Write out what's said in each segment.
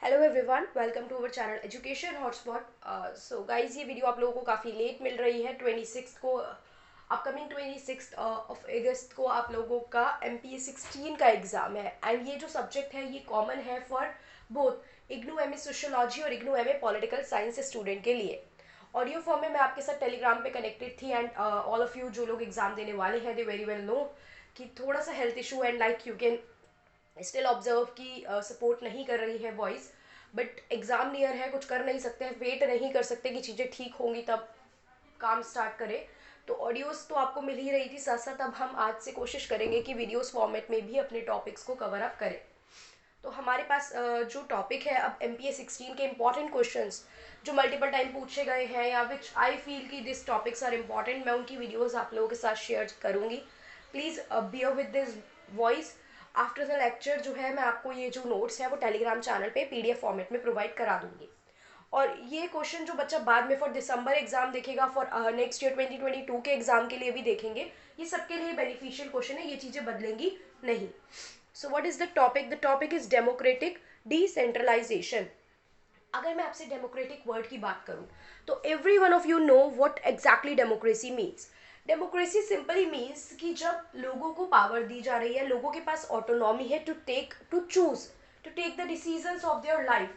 Hello everyone, welcome to our channel education hotspot. So guys, ये video आप लोगों को काफ़ी लेट मिल रही है। 26 को अपकमिंग 26 ऑफ अगस्त को आप लोगों का MPA 16 का एग्ज़ाम है। एंड ये जो सब्जेक्ट है ये कॉमन है for both IGNOU MA sociology और IGNOU MA political science student के लिए। ऑडियो फॉर्म में मैं आपके साथ टेलीग्राम पे कनेक्टेड थी एंड ऑल ऑफ यू जो लोग एग्ज़ाम देने वाले हैं दे वेरी वेल नो कि थोड़ा सा health issue and like you can still observe की सपोर्ट नहीं कर रही है वॉइस। बट एग्ज़ाम नियर है, कुछ कर नहीं सकते हैं, वेट नहीं कर सकते कि चीज़ें ठीक होंगी तब काम स्टार्ट करें। तो ऑडियोज़ तो आपको मिल ही रही थी, साथ साथ अब हम आज से कोशिश करेंगे कि वीडियोस फॉर्मेट में भी अपने टॉपिक्स को कवर अप करें। तो हमारे पास जो टॉपिक है अब MPA 16 के इम्पॉर्टेंट क्वेश्चंस जो मल्टीपल टाइम पूछे गए हैं या विच आई फील कि दिस टॉपिक्स आर इम्पॉर्टेंट, मैं उनकी वीडियोस आप लोगों के साथ शेयर करूँगी। Please bear with this voice. After the lecture जो है मैं आपको ये जो नोट्स है वो टेलीग्राम चैनल पे PDF फॉर्मेट में प्रोवाइड करा दूंगी। और ये क्वेश्चन जो बच्चा बाद में फॉर दिसंबर एग्जाम देखेगा, फॉर नेक्स्ट ईयर 2022 के एग्जाम के लिए भी देखेंगे, ये सबके लिए बेनिफिशियल क्वेश्चन है, ये चीज़ें बदलेंगी नहीं। So what is the topic? The topic is democratic decentralisation. अगर मैं आपसे डेमोक्रेटिक वर्ड की बात करूं तो every one of you know what exactly democracy means. Democracy simply means कि जब लोगों को पावर दी जा रही है, लोगों के पास ऑटोनॉमी है to choose to take the decisions of their life,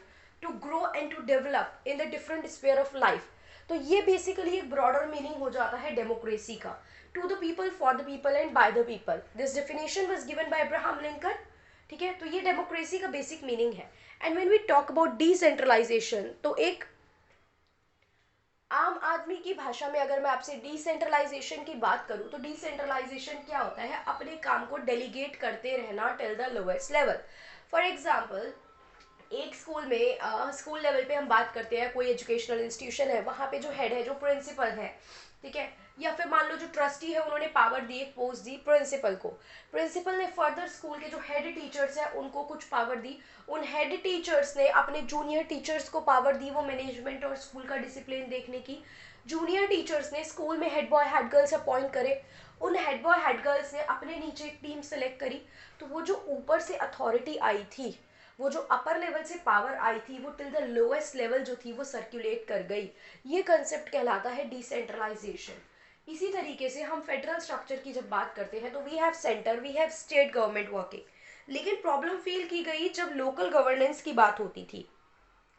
to grow and to develop in the different sphere of life. तो ये बेसिकली एक ब्रॉडर मीनिंग हो जाता है डेमोक्रेसी का। To the people, for the people and by the people. This definition was given by Abraham Lincoln. ठीक है, तो ये डेमोक्रेसी का बेसिक मीनिंग है। And when we talk about decentralisation, तो एक आम आदमी की भाषा में अगर मैं आपसे डिसेंट्रलाइजेशन की बात करूं तो डिसेंट्रलाइजेशन क्या होता है? अपने काम को डेलीगेट करते रहना till the lowest level. For example, एक स्कूल में स्कूल लेवल पे हम बात करते हैं, कोई एजुकेशनल इंस्टीट्यूशन है, वहाँ पे जो हेड है, जो प्रिंसिपल है, ठीक है, या फिर मान लो जो ट्रस्टी है, उन्होंने पावर दी, एक पोस्ट दी प्रिंसिपल को। प्रिंसिपल ने फर्दर स्कूल के जो हेड टीचर्स हैं उनको कुछ पावर दी। उन हेड टीचर्स ने अपने जूनियर टीचर्स को पावर दी वो मैनेजमेंट और स्कूल का डिसिप्लिन देखने की। जूनियर टीचर्स ने स्कूल में head boy head girls appoint करे। उन हेड बॉय हेड गर्ल्स ने अपने नीचे एक टीम सेलेक्ट करी। तो वो जो ऊपर से अथॉरिटी आई थी, वो जो अपर लेवल से पावर आई थी, वो टिल द लोएस्ट लेवल जो थी वो सर्कुलेट कर गई। ये कंसेप्ट कहलाता है डिसेंट्रलाइजेशन। इसी तरीके से हम फेडरल स्ट्रक्चर की जब बात करते हैं तो we have centre, we have state government working. लेकिन प्रॉब्लम फील की गई जब लोकल गवर्नेंस की बात होती थी।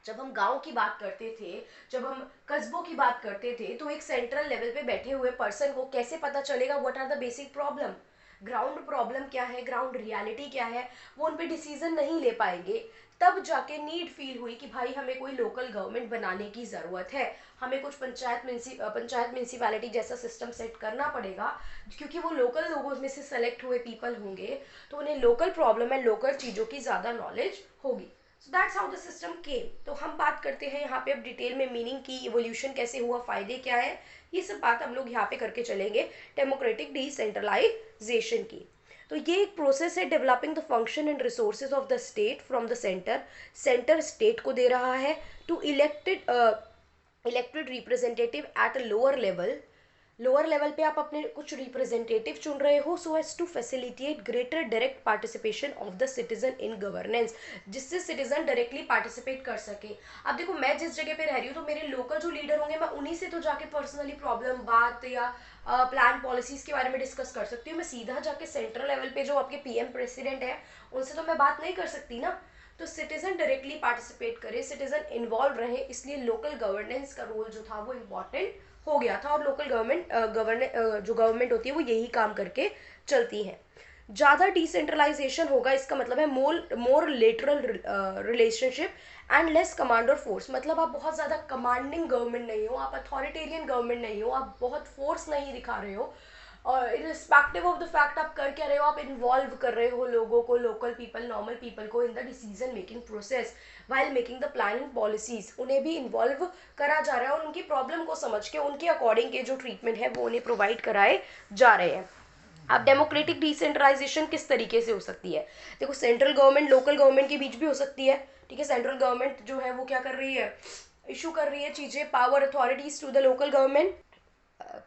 जब हम गांव की बात करते थे, जब हम कस्बों की बात करते थे, तो एक सेंट्रल लेवल पे बैठे हुए पर्सन को कैसे पता चलेगा what are the basic problem, ground problem क्या है, ग्राउंड रियलिटी क्या है, वो उन पे डिसीजन नहीं ले पाएंगे। तब जाके नीड फील हुई कि भाई हमें कोई लोकल गवर्नमेंट बनाने की ज़रूरत है, हमें कुछ पंचायत म्यूनसिपैलिटी जैसा सिस्टम सेट करना पड़ेगा, क्योंकि वो लोकल लोगों में से सेलेक्ट हुए पीपल होंगे, तो उन्हें लोकल प्रॉब्लम एंड लोकल चीज़ों की ज़्यादा नॉलेज होगी। So that's how the system came. तो हम बात करते हैं यहाँ पे अब डिटेल में मीनिंग की, इवोल्यूशन कैसे हुआ, फायदे क्या है, ये सब बात हम लोग यहाँ पे करके चलेंगे डेमोक्रेटिक डिसेंट्रलाइजेशन की। तो ये एक प्रोसेस है developing the function and resources of the state from the centre. Centre state को दे रहा है to elected representative at a lower level. Lower level पे आप अपने कुछ रिप्रेजेंटेटिव चुन रहे हो so as to facilitate greater direct participation of the citizen in governance, जिससे सिटीजन डायरेक्टली पार्टिसिपेट कर सके। अब देखो, मैं जिस जगह पे रह रही हूँ तो मेरे लोकल जो लीडर होंगे, मैं उन्हीं से तो जाके पर्सनली प्रॉब्लम बात या प्लान पॉलिसीज के बारे में डिस्कस कर सकती हूँ। मैं सीधा जाके सेंट्रल लेवल पे जो आपके PM प्रेसिडेंट है उनसे तो मैं बात नहीं कर सकती ना। तो सिटीजन डायरेक्टली पार्टिसिपेट करे, सिटीजन इन्वॉल्व रहे, इसलिए लोकल गवर्नेंस का रोल जो था वो इम्पॉर्टेंट हो गया था। और लोकल जो गवर्नमेंट होती है वो यही काम करके चलती है। ज़्यादा डिसेंट्रलाइजेशन होगा, इसका मतलब है more lateral relationship and less commander force. मतलब आप बहुत ज़्यादा कमांडिंग गवर्नमेंट नहीं हो, आप अथॉरिटेरियन गवर्नमेंट नहीं हो, आप बहुत फोर्स नहीं दिखा रहे हो, और इरिस्पेक्टिव ऑफ द फैक्ट आप कर क्या रहे हो, आप इन्वॉल्व कर रहे हो लोगों को, लोकल पीपल, नॉर्मल पीपल को in the decision making process while making the plan and policies. उन्हें भी इन्वॉल्व करा जा रहा है और उनकी प्रॉब्लम को समझ के उनके अकॉर्डिंग के जो ट्रीटमेंट है वो उन्हें प्रोवाइड कराए जा रहे हैं। अब डेमोक्रेटिक डिसेंट्रलाइजेशन किस तरीके से हो सकती है? देखो, सेंट्रल गवर्नमेंट लोकल गवर्नमेंट के बीच भी हो सकती है। ठीक है, सेंट्रल गवर्नमेंट जो है वो क्या कर रही है, इशू कर रही है चीज़ें, power authorities to the local government,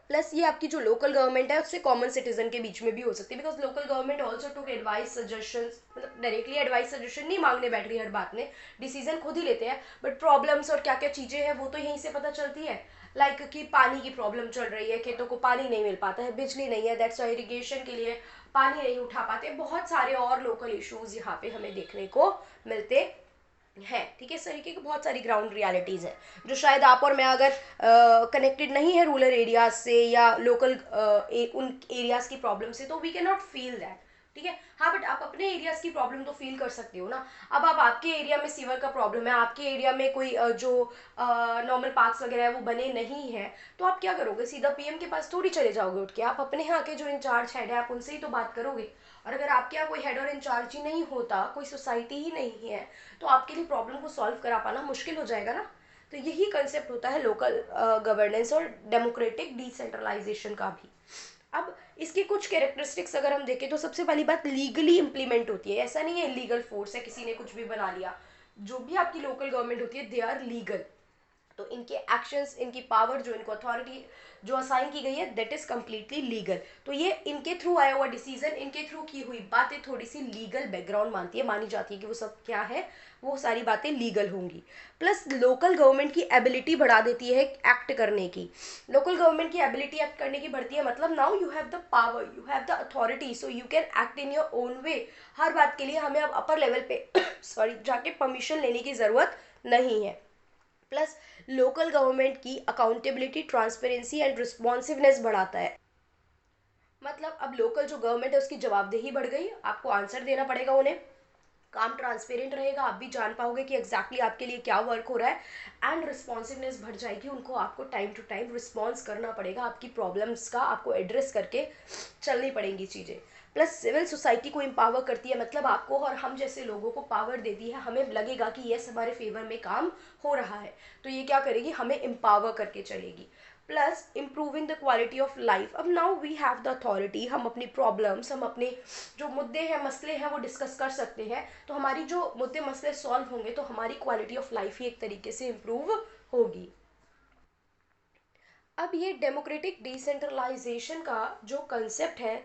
plus ये आपकी जो लोकल गवर्नमेंट है उससे कॉमन सिटीजन के बीच में भी हो सकती है, because local government also took advice suggestion, मतलब डायरेक्टली एडवाइस सजेशन नहीं मांगने बैठ रही हर बात में, डिसीजन खुद ही लेते हैं, बट प्रॉब्लम्स और क्या क्या चीज़ें हैं वो तो यहीं से पता चलती है। लाइक कि पानी की प्रॉब्लम चल रही है, खेतों को पानी नहीं मिल पाता है, बिजली नहीं है, दैट्स इरिगेशन के लिए पानी नहीं उठा पाते, बहुत सारे और लोकल इश्यूज यहाँ पे हमें देखने को मिलते है। ठीक है, इस तरीके की बहुत सारी ग्राउंड रियलिटीज़ है जो शायद आप और मैं अगर कनेक्टेड नहीं है रूरल एरियाज से या लोकल उन एरियाज की प्रॉब्लम से, तो we can not feel that. ठीक है, हाँ, बट आप अपने एरियाज की प्रॉब्लम तो फील कर सकते हो ना। अब आप आपके एरिया में सीवर का प्रॉब्लम है, आपके एरिया में कोई जो नॉर्मल पार्क्स वगैरह है वो बने नहीं है, तो आप क्या करोगे? सीधा पीएम के पास थोड़ी चले जाओगे उठ के, आप अपने यहाँ के जो इंचार्ज हेड है आप उनसे ही तो बात करोगे। और अगर आपके यहाँ कोई हेड और इंचार्ज ही नहीं होता, कोई सोसाइटी ही नहीं है, तो आपके लिए प्रॉब्लम को सॉल्व करा पाना मुश्किल हो जाएगा ना। तो यही कंसेप्ट होता है लोकल गवर्नेंस और डेमोक्रेटिक डिसेंट्रलाइजेशन का भी। अब इसके कुछ कैरेक्टरिस्टिक्स अगर हम देखें तो सबसे पहली बात, लीगली इम्प्लीमेंट होती है। ऐसा नहीं है लीगल फोर्स है, किसी ने कुछ भी बना लिया। जो भी आपकी लोकल गवर्नमेंट होती है दे आर लीगल, तो इनके एक्शंस, इनकी पावर, जो इनको अथॉरिटी जो असाइन की गई है, दैट इज कम्प्लीटली लीगल। तो ये इनके थ्रू आया हुआ डिसीजन, इनके थ्रू की हुई बातें थोड़ी सी लीगल बैकग्राउंड मानी जाती है कि वो सब क्या है, वो सारी बातें लीगल होंगी। प्लस लोकल गवर्नमेंट की एबिलिटी बढ़ा देती है एक्ट करने की। लोकल गवर्नमेंट की एबिलिटी एक्ट करने की बढ़ती है, मतलब now you have the power, you have the authority, so you can act in your own way. हर बात के लिए हमें अब अपर लेवल पे सॉरी जाके परमिशन लेने की ज़रूरत नहीं है। प्लस लोकल गवर्नमेंट की अकाउंटेबिलिटी, ट्रांसपेरेंसी एंड रिस्पॉन्सिवनेस बढ़ाता है। मतलब अब लोकल जो गवर्नमेंट है उसकी जवाबदेही बढ़ गई, आपको आंसर देना पड़ेगा उन्हें, काम ट्रांसपेरेंट रहेगा, आप भी जान पाओगे कि एग्जैक्टली आपके लिए क्या वर्क हो रहा है, एंड रिस्पॉन्सिवनेस बढ़ जाएगी, उनको आपको टाइम टू टाइम रिस्पॉन्स करना पड़ेगा, आपकी प्रॉब्लम्स का आपको एड्रेस करके चलनी पड़ेंगी चीज़ें। प्लस सिविल सोसाइटी को एम्पावर करती है, मतलब आपको और हम जैसे लोगों को पावर देती है, हमें लगेगा कि यस हमारे फेवर में काम हो रहा है, तो ये क्या करेगी, हमें एम्पावर करके चलेगी। Plus improving the quality of life. अब now we have the authority, हम अपनी प्रॉब्लम्स, हम अपने जो मुद्दे हैं, मसले हैं, वो डिस्कस कर सकते हैं, तो हमारी जो मुद्दे मसले सॉल्व होंगे तो हमारी क्वालिटी ऑफ लाइफ ही एक तरीके से इम्प्रूव होगी। अब ये डेमोक्रेटिक डिसेंट्रलाइजेशन का जो कंसेप्ट है,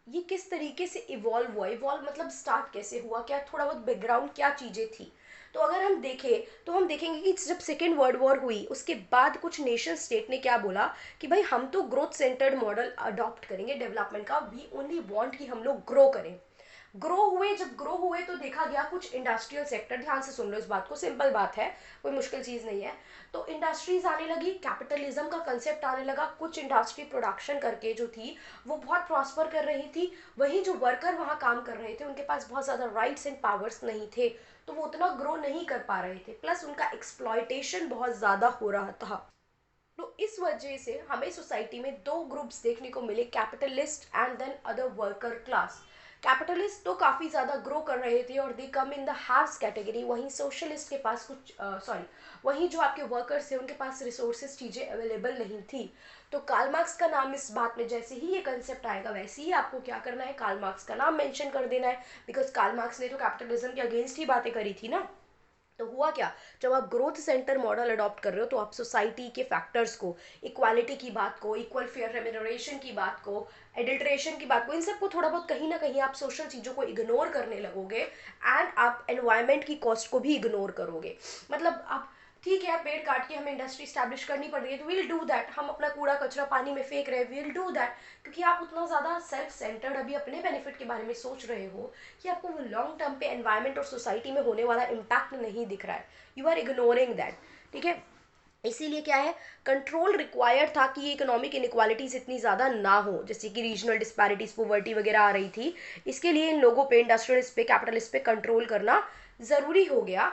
ये किस तरीके से इवॉल्व हुआ, इवॉल्व मतलब स्टार्ट कैसे हुआ, क्या थोड़ा बहुत बैकग्राउंड क्या चीज़ें थी। तो अगर हम देखें तो हम देखेंगे कि जब सेकेंड वर्ल्ड वॉर हुई उसके बाद कुछ नेशन स्टेट ने क्या बोला कि भाई हम तो ग्रोथ सेंटर्ड मॉडल अडॉप्ट करेंगे डेवलपमेंट का, वी ओनली वांट कि हम लोग ग्रो करें। ग्रो हुए, जब ग्रो हुए तो देखा गया कुछ इंडस्ट्रियल सेक्टर, ध्यान से सुन लो इस बात को, सिंपल बात है, कोई मुश्किल चीज़ नहीं है। तो इंडस्ट्रीज आने लगी, कैपिटलिज्म का कंसेप्ट आने लगा, कुछ इंडस्ट्री प्रोडक्शन करके जो थी वो बहुत प्रॉस्पर कर रही थी, वहीं जो वर्कर वहाँ काम कर रहे थे उनके पास बहुत ज़्यादा राइट्स एंड पावर्स नहीं थे, तो वो उतना ग्रो नहीं कर पा रहे थे, प्लस उनका एक्सप्लॉयटेशन बहुत ज़्यादा हो रहा था। तो इस वजह से हमें सोसाइटी में दो ग्रुप्स देखने को मिले, capitalist and then other worker class. Capitalist तो काफ़ी ज़्यादा ग्रो कर रहे थे और they come in the haves category, वहीं सोशलिस्ट के पास कुछ वहीं जो आपके वर्कर्स थे उनके पास रिसोर्सेज चीज़ें अवेलेबल नहीं थी। तो कार्ल मार्क्स का नाम इस बात में, जैसे ही ये कंसेप्ट आएगा वैसे ही आपको क्या करना है, कार्ल मार्क्स का नाम मेंशन कर देना है, बिकॉज कार्ल मार्क्स ने तो कैपिटलिज्म के अगेंस्ट ही बातें करी थी ना। तो हुआ क्या, जब आप ग्रोथ सेंटर मॉडल अडॉप्ट कर रहे हो तो आप सोसाइटी के फैक्टर्स को, इक्वालिटी की बात को, इक्वल फेयर रेम्यूनरेशन की बात को, एडल्ट्रेशन की बात को, इन सबको थोड़ा बहुत कहीं ना कहीं आप सोशल चीज़ों को इग्नोर करने लगोगे, एंड आप एनवायरनमेंट की कॉस्ट को भी इग्नोर करोगे। मतलब आप, ठीक है पेड़ काट के हमें इंडस्ट्री स्टैब्लिश करनी पड़ रही है तो विल डू दैट, हम अपना कूड़ा कचरा पानी में फेंक रहे हैं, विल डू दैट, क्योंकि आप उतना ज़्यादा सेल्फ सेंटर्ड अभी अपने बेनिफिट के बारे में सोच रहे हो कि आपको वो लॉन्ग टर्म पे एनवायरनमेंट और सोसाइटी में होने वाला इम्पैक्ट नहीं दिख रहा है, यू आर इग्नोरिंग दैट। ठीक है, इसीलिए क्या है, कंट्रोल रिक्वायर्ड था कि ये इकोनॉमिक इनक्वालिटीज इतनी ज़्यादा ना हो, जैसे कि रीजनल डिस्पैरिटीज, पोवर्टी वगैरह आ रही थी, इसके लिए इन लोगों पे, इंडस्ट्रियलिस्ट पे, कैपिटलिस्ट पे कंट्रोल करना ज़रूरी हो गया।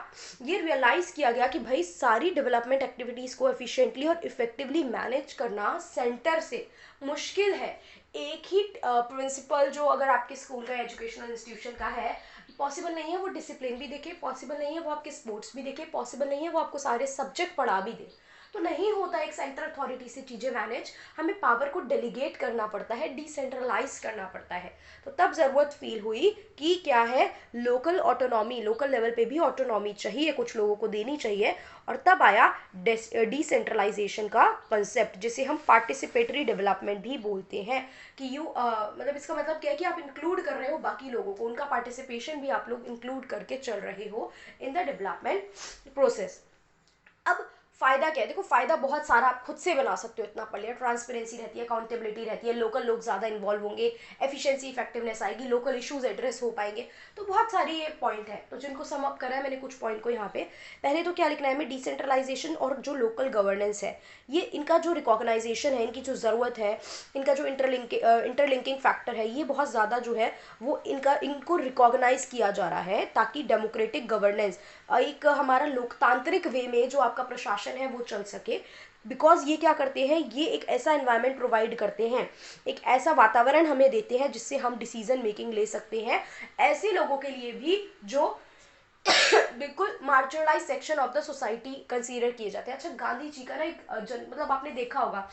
ये रियलाइज़ किया गया कि भाई सारी डेवलपमेंट एक्टिविटीज़ को एफिशिएंटली और इफेक्टिवली मैनेज करना सेंटर से मुश्किल है। एक ही प्रिंसिपल जो अगर आपके स्कूल का एजुकेशनल इंस्टीट्यूशन का है, पॉसिबल नहीं है वो डिसिप्लिन भी देखे, पॉसिबल नहीं है वो आपके स्पोर्ट्स भी देखे, पॉसिबल नहीं है वो आपको सारे सब्जेक्ट पढ़ा भी दे। तो नहीं होता एक सेंट्रल अथॉरिटी से चीज़ें मैनेज, हमें पावर को डेलीगेट करना पड़ता है, डिसेंट्रलाइज करना पड़ता है। तो तब ज़रूरत फील हुई कि क्या है, लोकल ऑटोनॉमी, लोकल लेवल पे भी ऑटोनॉमी चाहिए, कुछ लोगों को देनी चाहिए। और तब आया डिसेंट्रलाइजेशन का कंसेप्ट, जिसे हम पार्टिसिपेटरी डेवलपमेंट भी बोलते हैं। कि मतलब इसका मतलब क्या है कि आप इंक्लूड कर रहे हो बाकी लोगों को, उनका पार्टिसिपेशन भी आप लोग इंक्लूड करके चल रहे हो इन द डेवलपमेंट प्रोसेस। अब फायदा क्या है, देखो फायदा बहुत सारा, आप खुद से बना सकते हो, इतना पढ़ लिया। ट्रांसपेरेंसी रहती है, अकाउंटेबिलिटी रहती है, लोकल लोग ज़्यादा इन्वॉल्व होंगे, एफिशिएंसी इफेक्टिवनेस आएगी, लोकल इश्यूज एड्रेस हो पाएंगे। तो बहुत सारी ये पॉइंट है, तो जिनको सम अप करा है मैंने कुछ पॉइंट को यहाँ पे। पहले तो क्या लिखना है हमें, डिसेंट्रलाइजेशन और जो लोकल गवर्नेंस है, ये इनका जो रिकॉग्नाइजेशन है, इनकी जो ज़रूरत है, इनका जो इंटरलिंकिंग फैक्टर है, ये बहुत ज़्यादा जो है वो इनको रिकॉग्नाइज किया जा रहा है, ताकि डेमोक्रेटिक गवर्नेंस, एक हमारा लोकतांत्रिक वे में जो आपका प्रशासन है वो चल सके। बिकॉज ये क्या करते हैं, ये एक ऐसा एनवायरनमेंट प्रोवाइड करते हैं, एक ऐसा वातावरण हमें देते हैं जिससे हम डिसीजन मेकिंग ले सकते हैं, ऐसे लोगों के लिए भी जो बिल्कुल marginalise section of the society consider किए जाते हैं। अच्छा, गांधी जी का ना एक मतलब आपने देखा होगा,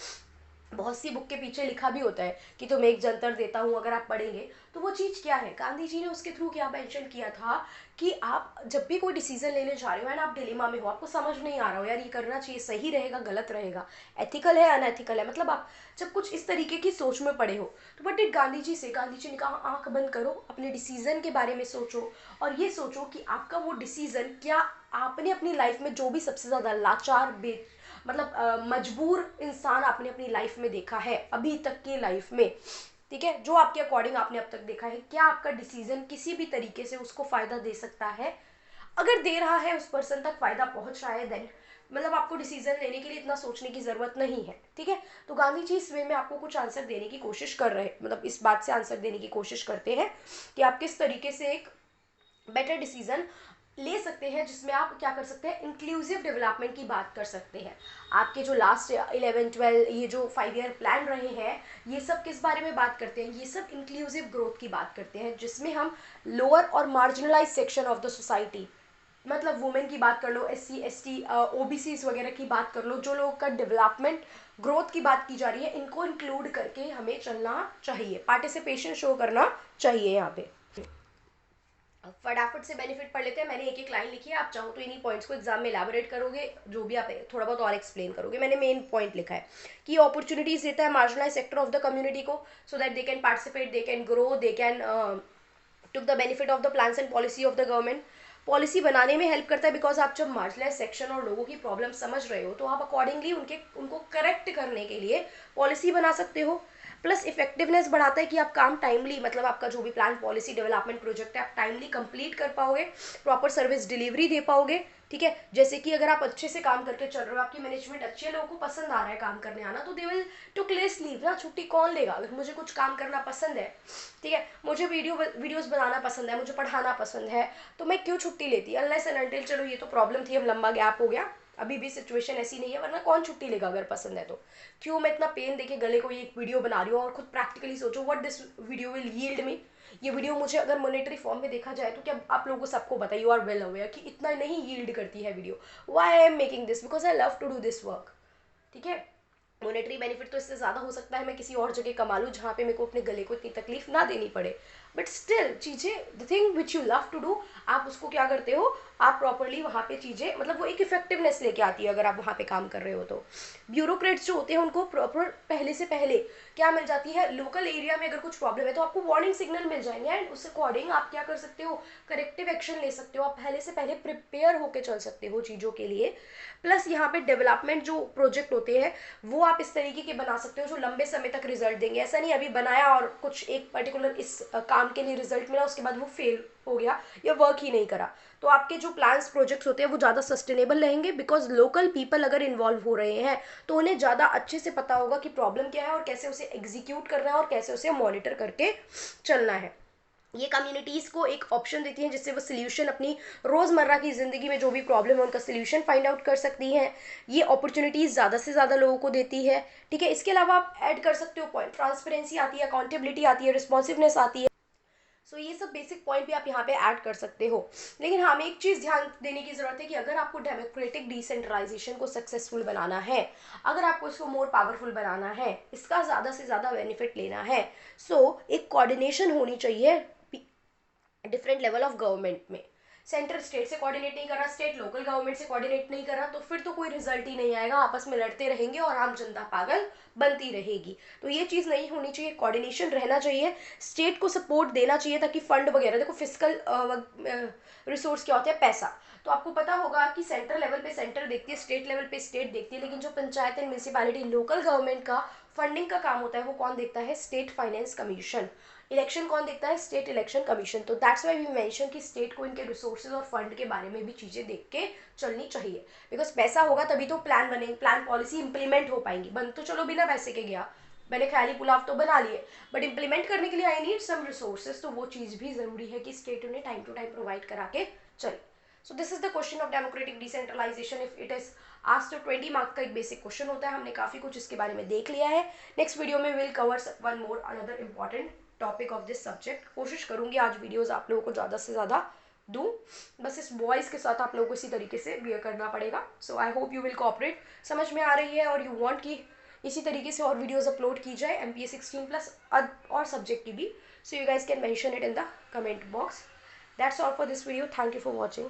बहुत सी बुक के पीछे लिखा भी होता है कि तुम्हें एक जंतर देता हूँ, अगर आप पढ़ेंगे तो वो चीज़ क्या है, गांधी जी ने उसके थ्रू क्या मेंशन किया था कि आप जब भी कोई डिसीजन लेने जा रहे हो एंड आप डिलेमा में हो, आपको समझ नहीं आ रहा हो यार ये करना चाहिए, सही रहेगा गलत रहेगा, एथिकल है अनएथिकल है, मतलब आप जब कुछ इस तरीके की सोच में पड़े हो, तो बट गांधी जी से, गांधी जी ने कहा आंख बंद करो, अपने डिसीजन के बारे में सोचो, और ये सोचो कि आपका वो डिसीजन, क्या आपने अपनी लाइफ में जो भी सबसे ज़्यादा लाचार मतलब मजबूर इंसान आपने अपनी लाइफ में देखा है अभी तक की लाइफ में, ठीक है, जो आपके अकॉर्डिंग आपने अब तक देखा है, क्या आपका डिसीजन किसी भी तरीके से उसको फायदा दे सकता है? अगर दे रहा है, उस पर्सन तक फायदा पहुंच रहा है, देन मतलब आपको डिसीजन लेने के लिए इतना सोचने की जरूरत नहीं है, ठीक है। तो गांधी जी इस वे में आपको कुछ आंसर देने की कोशिश कर रहे हैं, मतलब इस बात से आंसर देने की कोशिश करते हैं कि आप किस तरीके से एक बेटर डिसीजन ले सकते हैं, जिसमें आप क्या कर सकते हैं, इंक्लूसिव डेवलपमेंट की बात कर सकते हैं। आपके जो लास्ट 11-12 ये जो 5 ईयर प्लान रहे हैं, ये सब किस बारे में बात करते हैं, ये सब इंक्लूसिव ग्रोथ की बात करते हैं, जिसमें हम लोअर और marginalise section of the society, मतलब वुमेन की बात कर लो, SC ST OBC वगैरह की बात कर लो, जो लोगों का डेवलपमेंट ग्रोथ की बात की जा रही है, इनको इंक्लूड करके हमें चलना चाहिए, पार्टिसिपेशन शो करना चाहिए यहाँ पे। फटाफट से बेनिफिट पढ़ लेते हैं, मैंने एक एक लाइन लिखी है, आप चाहो तो इन्हीं पॉइंट्स को एग्जाम में एलाबोरेट करोगे, जो भी आप थोड़ा बहुत और एक्सप्लेन करोगे। मैंने मेन पॉइंट लिखा है कि अपॉर्चुनिटीज देता है marginalised sector of the community को, so that they can participate, they can grow, they can took the benefit of the plans and policy of the government. Policy बनाने में हेल्प करता है, बिकॉज आप जब मार्जिनलाइज सेक्शन और लोगों की प्रॉब्लम समझ रहे हो, तो आप अकॉर्डिंगली उनको करेक्ट करने के लिए पॉलिसी बना सकते हो। प्लस इफेक्टिवनेस बढ़ाता है कि आप काम टाइमली, मतलब आपका जो भी प्लान पॉलिसी डेवलपमेंट प्रोजेक्ट है, आप टाइमली कंप्लीट कर पाओगे, प्रॉपर सर्विस डिलीवरी दे पाओगे, ठीक है। जैसे कि अगर आप अच्छे से काम करके चल रहे हो, आपकी मैनेजमेंट अच्छी है, लोगों को पसंद आ रहा है काम करने आना, तो they will took less leave ना, छुट्टी कौन लेगा? अगर मुझे कुछ काम करना पसंद है, ठीक है, मुझे वीडियोस बनाना पसंद है, मुझे पढ़ाना पसंद है, तो मैं क्यों छुट्टी लेती? अनलेस एंड अनटिल, चलो ये तो प्रॉब्लम थी, अब लंबा गैप हो गया, अभी भी सिचुएशन ऐसी नहीं है, वरना कौन छुट्टी लेगा अगर पसंद है तो? क्यों मैं इतना पेन देके गले को ये एक वीडियो बना रही हूँ, और खुद प्रैक्टिकली सोचो what this video will yield me. ये वीडियो मुझे अगर मॉनेटरी फॉर्म में देखा जाए तो क्या आप लोगों को सबको बताइए, यू आर वेल अवेयर कि इतना नहीं यील्ड करती है video. Why I am making this? Because I love to do this work, ठीक है। मॉनेटरी बेनिफिट तो इससे ज़्यादा हो सकता है मैं किसी और जगह कमा लूँ जहाँ पे मेरे को अपने गले को इतनी तकलीफ ना देनी पड़े, बट स्टिल चीज़ें, the thing which you love to do, आप उसको क्या करते हो, आप प्रॉपरली वहाँ पे चीज़ें, मतलब वो एक इफेक्टिवनेस लेके आती है अगर आप वहाँ पे काम कर रहे हो तो। ब्यूरोक्रेट्स जो होते हैं उनको प्रॉपर पहले से पहले क्या मिल जाती है, लोकल एरिया में अगर कुछ प्रॉब्लम है तो आपको वार्निंग सिग्नल मिल जाएंगे, एंड उस अकॉर्डिंग आप क्या कर सकते हो, करेक्टिव एक्शन ले सकते हो, आप पहले से पहले प्रिपेयर होकर चल सकते हो चीज़ों के लिए। प्लस यहाँ पे डेवलपमेंट जो प्रोजेक्ट होते हैं वो आप इस तरीके के बना सकते हो जो लंबे समय तक रिजल्ट देंगे। ऐसा नहीं अभी बनाया और कुछ एक पर्टिकुलर इस काम के लिए रिजल्ट मिला, उसके बाद वो फेल हो गया या वर्क ही नहीं करा। तो आपके जो प्लान्स प्रोजेक्ट्स होते हैं वो ज़्यादा सस्टेनेबल रहेंगे, बिकॉज लोकल पीपल अगर इन्वॉल्व हो रहे हैं तो उन्हें ज़्यादा अच्छे से पता होगा कि प्रॉब्लम क्या है और कैसे उसे एग्जीक्यूट करना है और कैसे उसे मॉनिटर करके चलना है। ये कम्युनिटीज़ को एक ऑप्शन देती हैं जिससे वो सोल्यूशन अपनी रोज़मर्रा की ज़िंदगी में जो भी प्रॉब्लम है उनका सोल्यूशन फाइंड आउट कर सकती हैं। ये अपॉर्चुनिटीज़ ज़्यादा से ज़्यादा लोगों को देती है, ठीक है। इसके अलावा आप ऐड कर सकते हो पॉइंट, ट्रांसपेरेंसी आती है, अकाउंटेबिलिटी आती है, रिस्पॉन्सिवनेस आती है, सो ये सब बेसिक पॉइंट भी आप यहाँ पे ऐड कर सकते हो। लेकिन हमें एक चीज़ ध्यान देने की ज़रूरत है कि अगर आपको डेमोक्रेटिक डिसेंट्रलाइजेशन को सक्सेसफुल बनाना है, अगर आपको इसको मोर पावरफुल बनाना है, इसका ज़्यादा से ज़्यादा बेनिफिट लेना है, सो एक कोऑर्डिनेशन होनी चाहिए डिफरेंट लेवल ऑफ गवर्नमेंट में। सेंटर स्टेट से कोऑर्डिनेट नहीं कर रहा, स्टेट लोकल गवर्नमेंट से कोऑर्डिनेट नहीं कर रहा, तो फिर तो कोई रिजल्ट ही नहीं आएगा, आपस में लड़ते रहेंगे और आम जनता पागल बनती रहेगी। तो ये चीज़ नहीं होनी चाहिए, कोऑर्डिनेशन रहना चाहिए, स्टेट को सपोर्ट देना चाहिए ताकि फंड वगैरह, देखो फिजिकल रिसोर्स क्या होता है, पैसा। तो आपको पता होगा कि सेंट्रल लेवल पे सेंटर देखती है, स्टेट लेवल पे स्टेट देखती है, लेकिन जो panchayat and municipality local government का फंडिंग का काम होता है वो कौन देखता है, स्टेट फाइनेंस कमीशन। इलेक्शन कौन देखता है, स्टेट इलेक्शन कमीशन। तो दैट्स वाई वी मेंशन कि स्टेट को इनके रिसोर्सेज और फंड के बारे में भी चीज़ें देख के चलनी चाहिए, बिकॉज पैसा होगा तभी तो प्लान बने, प्लान पॉलिसी इंप्लीमेंट हो पाएंगी। बन तो चलो बिना पैसे के गया, मैंने ख्याली पुलाव तो बना लिए, बट इंप्लीमेंट करने के लिए आई नीड सम रिसोर्सेज, तो वो चीज़ भी ज़रूरी है कि स्टेट उन्हें टाइम टू टाइम प्रोवाइड करा के चले। So this is the question of democratic decentralisation if it is आज तो 20 मार्क का एक बेसिक क्वेश्चन होता है। हमने काफ़ी कुछ इसके बारे में देख लिया है। नेक्स्ट वीडियो में will cover one more another important topic of this subject. कोशिश करूंगी आज वीडियोस आप लोगों को ज़्यादा से ज़्यादा दूँ, बस इस वॉइस के साथ आप लोगों को इसी तरीके से बियर करना पड़ेगा। So I hope you will cooperate, समझ में आ रही है और यू वांट कि इसी तरीके से और वीडियोस अपलोड की जाए MPA 16 प्लस और सब्जेक्ट की भी। So you guys can mention it in the comment box. That's all for this video, thank you for watching.